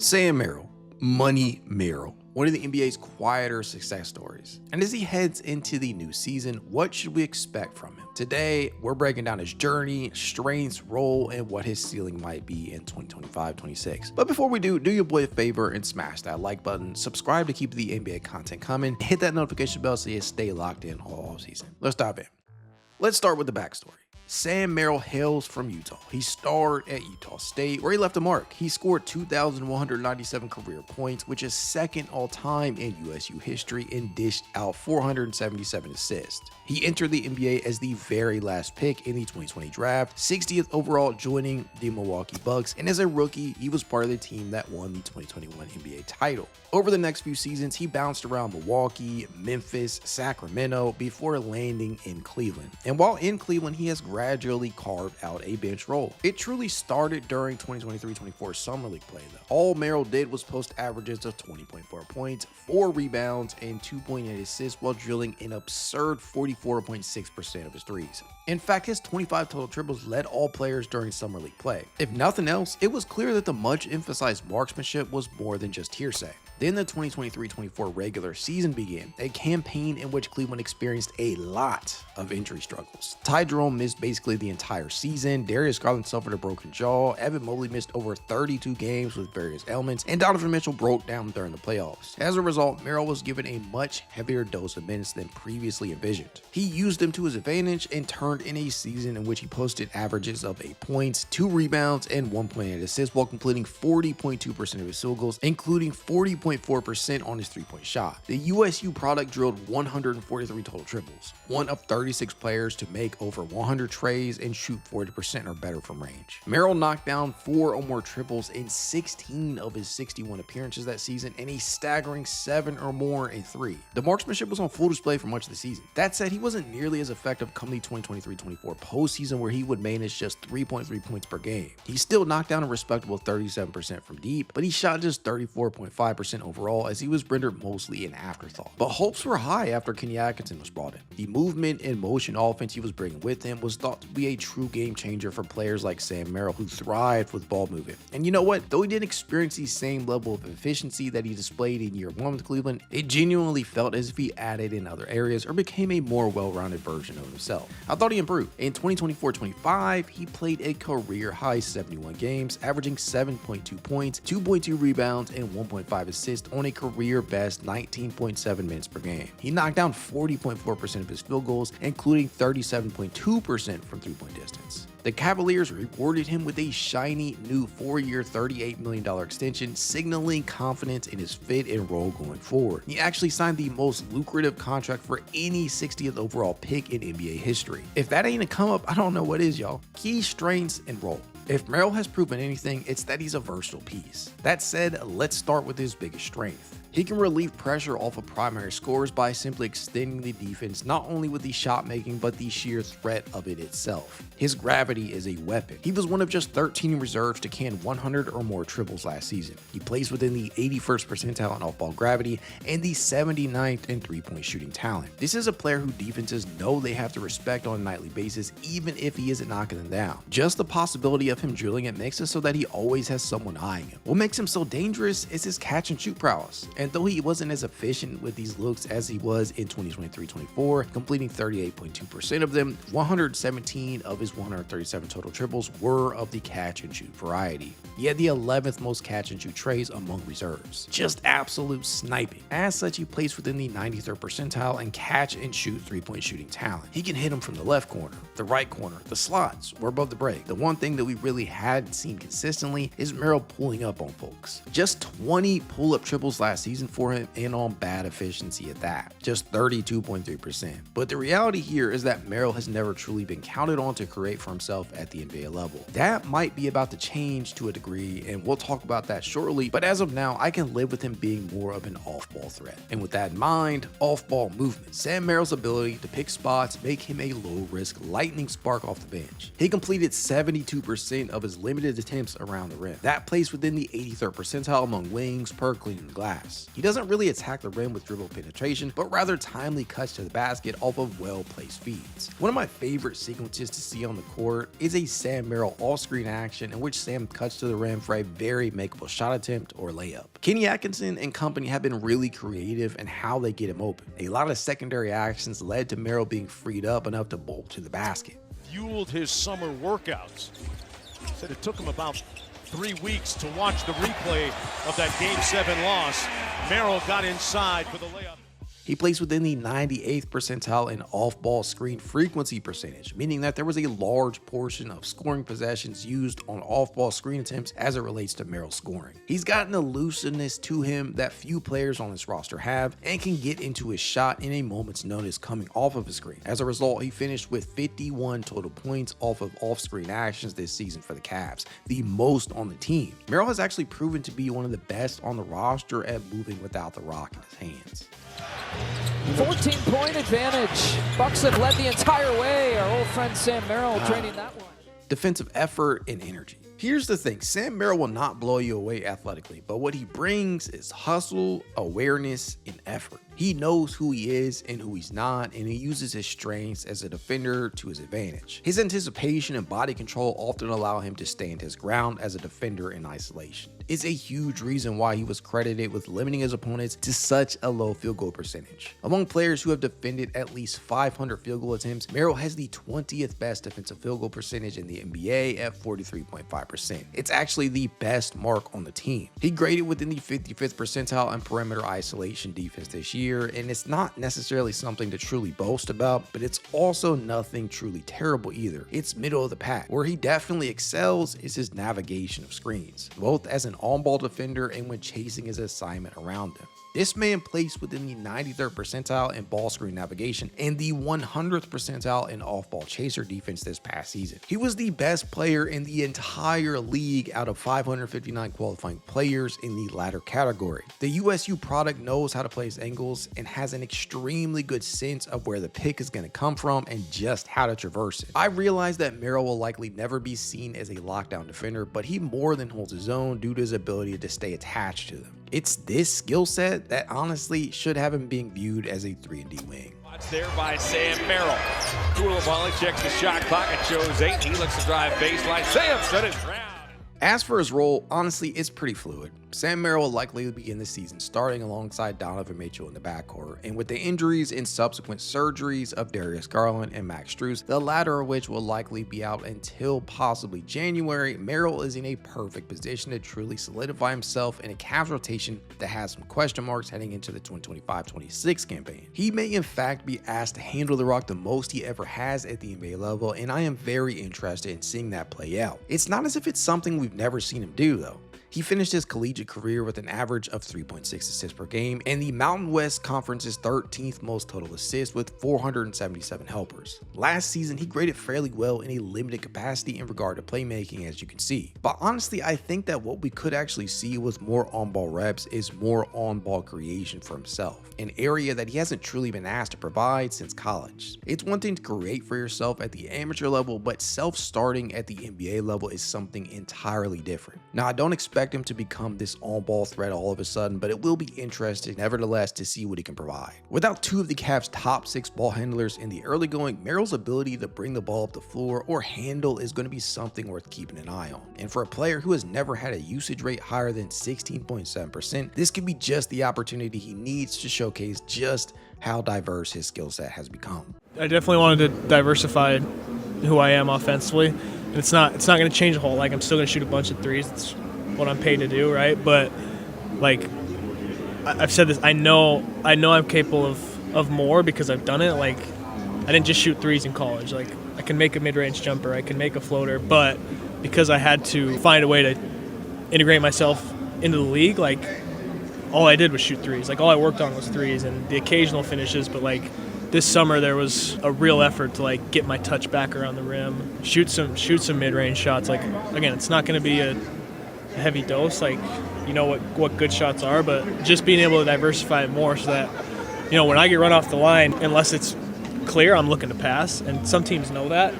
Sam Merrill, Money Merrill, one of the NBA's quieter success stories. And as he heads into the new season, what should we expect from him? Today, we're breaking down his journey, strengths, role, and what his ceiling might be in 2025-26. But before we do your boy a favor and smash that like button, subscribe to keep the NBA content coming, hit that notification bell so you stay locked in all season. Let's dive in. Let's start with the backstory. Sam Merrill hails from Utah. He starred at Utah State, where he left a mark. He scored 2,197 career points, which is second all-time in USU history, and dished out 477 assists. He entered the NBA as the very last pick in the 2020 draft, 60th overall, joining the Milwaukee Bucks, and as a rookie, he was part of the team that won the 2021 NBA title. Over the next few seasons, he bounced around Milwaukee, Memphis, Sacramento, before landing in Cleveland. And while in Cleveland, he has gradually carved out a bench role. It truly started during 2023-24 Summer League play, though. All Merrill did was post averages of 20.4 points, 4 rebounds, and 2.8 assists while drilling an absurd 44.6% of his threes. In fact, his 25 total triples led all players during Summer League play. If nothing else, it was clear that the much emphasized marksmanship was more than just hearsay. Then the 2023-24 regular season began, a campaign in which Cleveland experienced a lot of injury struggles. Ty Jerome missed basically the entire season, Darius Garland suffered a broken jaw, Evan Mobley missed over 32 games with various ailments, and Donovan Mitchell broke down during the playoffs. As a result, Merrill was given a much heavier dose of minutes than previously envisioned. He used them to his advantage and turned in a season in which he posted averages of 8 points, 2 rebounds, and 1.8 assists while completing 40.2% of his field goals, including 40.4% on his three-point shot. The USU product drilled 143 total triples, one of 36 players to make over 100 trays and shoot 40% or better from range. Merrill knocked down 4 or more triples in 16 of his 61 appearances that season and a staggering 7 or more in 3. The marksmanship was on full display for much of the season. That said, he wasn't nearly as effective come the 2023-24 postseason, where he would manage just 3.3 points per game. He still knocked down a respectable 37% from deep, but he shot just 34.5% overall, as he was rendered mostly an afterthought. But hopes were high after Kenny Atkinson was brought in. The movement and motion offense he was bringing with him was thought to be a true game changer for players like Sam Merrill, who thrived with ball movement. And you know what? Though he didn't experience the same level of efficiency that he displayed in year 1 with Cleveland, it genuinely felt as if he added in other areas or became a more well-rounded version of himself. I thought he improved. In 2024-25, he played a career-high 71 games, averaging 7.2 points, 2.2 rebounds, and 1.5 assists on a career-best 19.7 minutes per game. He knocked down 40.4% of his field goals, including 37.2% from three-point distance. The Cavaliers rewarded him with a shiny new 4-year, $38 million extension, signaling confidence in his fit and role going forward. He actually signed the most lucrative contract for any 60th overall pick in NBA history. If that ain't a come up, I don't know what is, y'all. Key strengths and role. If Merrill has proven anything, it's that he's a versatile piece. That said, let's start with his biggest strength. He can relieve pressure off of primary scorers by simply extending the defense, not only with the shot making, but the sheer threat of it itself. His gravity is a weapon. He was one of just 13 reserves to can 100 or more triples last season. He plays within the 81st percentile in off-ball gravity and the 79th in three-point shooting talent. This is a player who defenses know they have to respect on a nightly basis, even if he isn't knocking them down. Just the possibility of him drilling it makes it so that he always has someone eyeing him. What makes him so dangerous is his catch and shoot prowess. And though he wasn't as efficient with these looks as he was in 2023-24, completing 38.2% of them, 117 of his 137 total triples were of the catch and shoot variety. He had the 11th most catch and shoot trays among reserves. Just absolute sniping. As such, he plays within the 93rd percentile in catch and shoot three-point shooting talent. He can hit them from the left corner, the right corner, the slots, or above the break. The one thing that we really hadn't seen consistently is Merrill pulling up on folks. Just 20 pull-up triples last season for him, and on bad efficiency at that, just 32.3%. But the reality here is that Merrill has never truly been counted on to create for himself at the NBA level. That might be about to change to a degree, and we'll talk about that shortly, but as of now, I can live with him being more of an off-ball threat. And with that in mind, off-ball movement. Sam Merrill's ability to pick spots make him a low-risk lightning spark off the bench. He completed 72% of his limited attempts around the rim. That placed within the 83rd percentile among wings per clean glass. effortless. He doesn't really attack the rim with dribble penetration, but rather timely cuts to the basket off of well-placed feeds. One of my favorite sequences to see on the court is a Sam Merrill off-screen action in which Sam cuts to the rim for a very makeable shot attempt or layup. Kenny Atkinson and company have been really creative in how they get him open. A lot of secondary actions led to Merrill being freed up enough to bolt to the basket. Fueled his summer workouts. Said it took him about 3 weeks to watch the replay of that Game 7 loss. Merrill got inside for the layup. He placed within the 98th percentile in off-ball screen frequency percentage, meaning that there was a large portion of scoring possessions used on off-ball screen attempts as it relates to Merrill's scoring. He's got an elusiveness to him that few players on this roster have and can get into his shot in a moment's notice coming off of a screen. As a result, he finished with 51 total points off of off-screen actions this season for the Cavs, the most on the team. Merrill has actually proven to be one of the best on the roster at moving without the rock in his hands. 14-point advantage. Bucks have led the entire way. Our old friend Sam Merrill training that one. Defensive effort and energy. Here's the thing, Sam Merrill will not blow you away athletically, but what he brings is hustle, awareness, and effort. He knows who he is and who he's not, and he uses his strengths as a defender to his advantage. His anticipation and body control often allow him to stand his ground as a defender in isolation. It's a huge reason why he was credited with limiting his opponents to such a low field goal percentage. Among players who have defended at least 500 field goal attempts, Merrill has the 20th best defensive field goal percentage in the NBA at 43.5%. It's actually the best mark on the team. He graded within the 55th percentile in perimeter isolation defense this year, and it's not necessarily something to truly boast about, but it's also nothing truly terrible either. It's middle of the pack. Where he definitely excels is his navigation of screens, both as an on-ball defender and when chasing his assignment around them. This man placed within the 93rd percentile in ball screen navigation and the 100th percentile in off-ball chaser defense this past season. He was the best player in the entire league out of 559 qualifying players in the latter category. The USU product knows how to place angles and has an extremely good sense of where the pick is going to come from and just how to traverse it. I realize that Merrill will likely never be seen as a lockdown defender, but he more than holds his own due to his ability to stay attached to them. It's this skill set that honestly should have him being viewed as a 3&D wing. There by Sam Merrill. Koulibaly checks the shot clock and shows 8. He looks to drive baseline. Sam set it round. As for his role, honestly, it's pretty fluid. Sam Merrill will likely begin the season starting alongside Donovan Mitchell in the backcourt, and with the injuries and subsequent surgeries of Darius, Garland, and Max Strus, the latter of which will likely be out until possibly January, Merrill is in a perfect position to truly solidify himself in a Cavs rotation that has some question marks heading into the 2025-26 campaign. He may in fact be asked to handle the rock the most he ever has at the NBA level, and I am very interested in seeing that play out. It's not as if it's something we've never seen him do though. He finished his collegiate career with an average of 3.6 assists per game and the Mountain West Conference's 13th most total assists with 477 helpers. Last season, he graded fairly well in a limited capacity in regard to playmaking, as you can see. But honestly, I think that what we could actually see with more on-ball reps is more on-ball creation for himself, an area that he hasn't truly been asked to provide since college. It's one thing to create for yourself at the amateur level, but self-starting at the NBA level is something entirely different. Now, I don't expect him to become this on-ball threat all of a sudden, but it will be interesting nevertheless to see what he can provide. Without two of the Cavs' top 6 ball handlers in the early going, Merrill's ability to bring the ball up the floor or handle is going to be something worth keeping an eye on. And for a player who has never had a usage rate higher than 16.7%, this could be just the opportunity he needs to showcase just how diverse his skill set has become. I definitely wanted to diversify who I am offensively. And it's not going to change a whole. Like, I'm still going to shoot a bunch of threes. It's what I'm paid to do, right? But like I've said this, I know I'm capable of more because I've done it. Like, I didn't just shoot threes in college. Like, I can make a mid-range jumper, I can make a floater, but because I had to find a way to integrate myself into the league, like, all I did was shoot threes. Like, all I worked on was threes and the occasional finishes, but like this summer there was a real effort to like get my touch back around the rim, shoot some mid-range shots. Like, again, it's not going to be a heavy dose, like, you know what good shots are, but just being able to diversify it more so that, you know, when I get run off the line, unless it's clear, I'm looking to pass, and some teams know that.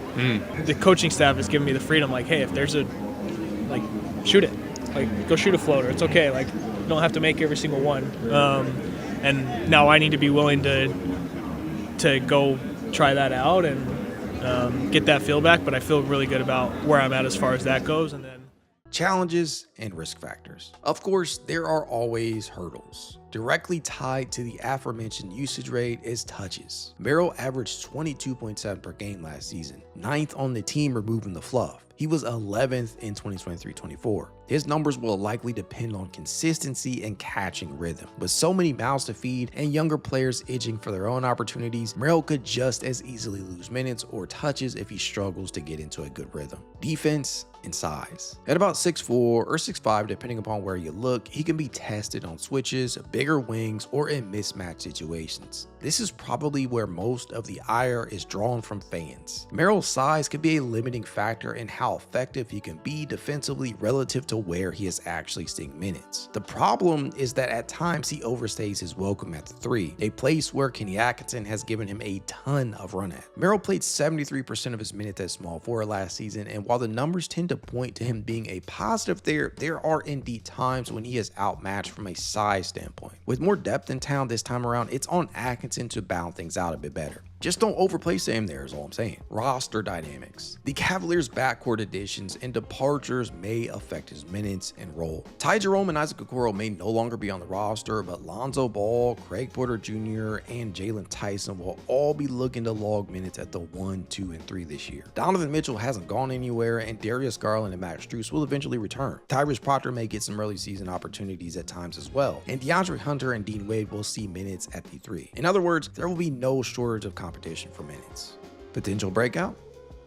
The coaching staff has given me the freedom, like, hey, if there's a, like, shoot it. Like, go shoot a floater. It's okay. Like, you don't have to make every single one. And now I need to be willing to go try that out and get that feel back. But I feel really good about where I'm at as far as that goes. And then challenges and risk factors. Of course, there are always hurdles. Directly tied to the aforementioned usage rate is touches. Merrill averaged 22.7 per game last season, 9th on the team removing the fluff. He was 11th in 2023-24. His numbers will likely depend on consistency and catching rhythm. With so many mouths to feed and younger players itching for their own opportunities, Merrill could just as easily lose minutes or touches if he struggles to get into a good rhythm. Defense and size. At about 6'4" or 6'5", depending upon where you look, he can be tested on switches, bigger wings, or in mismatch situations. This is probably where most of the ire is drawn from fans. Merrill's size could be a limiting factor in how effective he can be defensively relative to where he is actually seeing minutes. The problem is that at times he overstays his welcome at the 3, a place where Kenny Atkinson has given him a ton of run at. Merrill played 73% of his minutes at small forward last season, and while the numbers tend to point to him being a positive there are indeed times when he is outmatched from a size standpoint. With more depth in town this time around, it's on Atkinson to balance things out a bit better. Just don't overplay Sam there is all I'm saying. Roster dynamics. The Cavaliers' backcourt additions and departures may affect his minutes and role. Ty Jerome and Isaac Okoro may no longer be on the roster, but Lonzo Ball, Craig Porter Jr., and Jalen Tyson will all be looking to log minutes at the 1, 2, and 3 this year. Donovan Mitchell hasn't gone anywhere, and Darius, Garland, and Max Strus will eventually return. Tyrese Proctor may get some early season opportunities at times as well, and DeAndre Hunter and Dean Wade will see minutes at the 3. In other words, there will be no shortage of competition for minutes. Potential breakout?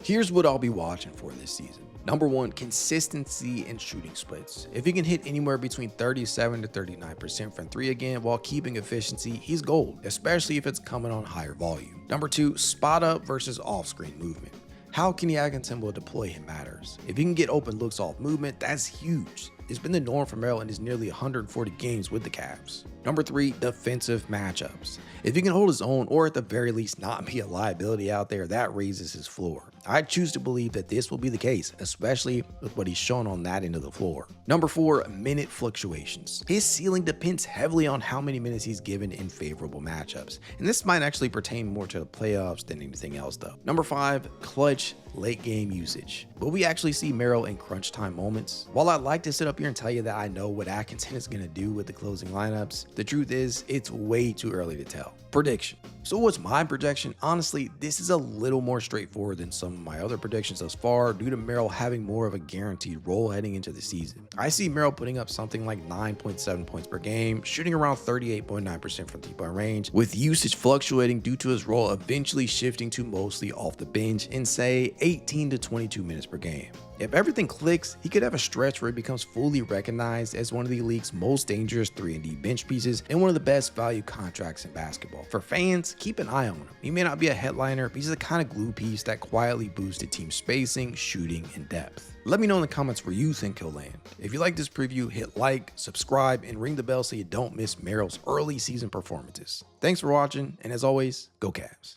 Here's what I'll be watching for this season. Number 1, consistency and shooting splits. If he can hit anywhere between 37 to 39% from 3 again while keeping efficiency, he's gold, especially if it's coming on higher volume. Number 2, spot up versus off-screen movement. How Kenny Atkinson will deploy him matters. If he can get open looks off movement, that's huge. It's been the norm for Merrill in his nearly 140 games with the Cavs. Number 3, defensive matchups. If he can hold his own or at the very least not be a liability out there, that raises his floor. I choose to believe that this will be the case, especially with what he's shown on that end of the floor. Number 4, minute fluctuations. His ceiling depends heavily on how many minutes he's given in favorable matchups, and this might actually pertain more to the playoffs than anything else though. Number 5, clutch late game usage. Will we actually see Merrill in crunch time moments? While I'd like to sit up here and tell you that I know what Atkinson is going to do with the closing lineups, the truth is it's way too early to tell. Prediction. So what's my projection? Honestly, this is a little more straightforward than some of my other predictions thus far due to Merrill having more of a guaranteed role heading into the season. I see Merrill putting up something like 9.7 points per game, shooting around 38.9% from 3-point range, with usage fluctuating due to his role eventually shifting to mostly off the bench in say 18 to 22 minutes per game. If everything clicks, he could have a stretch where he becomes fully recognized as one of the league's most dangerous 3&D bench pieces and one of the best value contracts in basketball. For fans, keep an eye on him. He may not be a headliner, but he's the kind of glue piece that quietly boosted team spacing, shooting, and depth. Let me know in the comments where you think he'll land. If you like this preview, hit like, subscribe, and ring the bell so you don't miss Merrill's early season performances. Thanks for watching, and as always, go Cavs.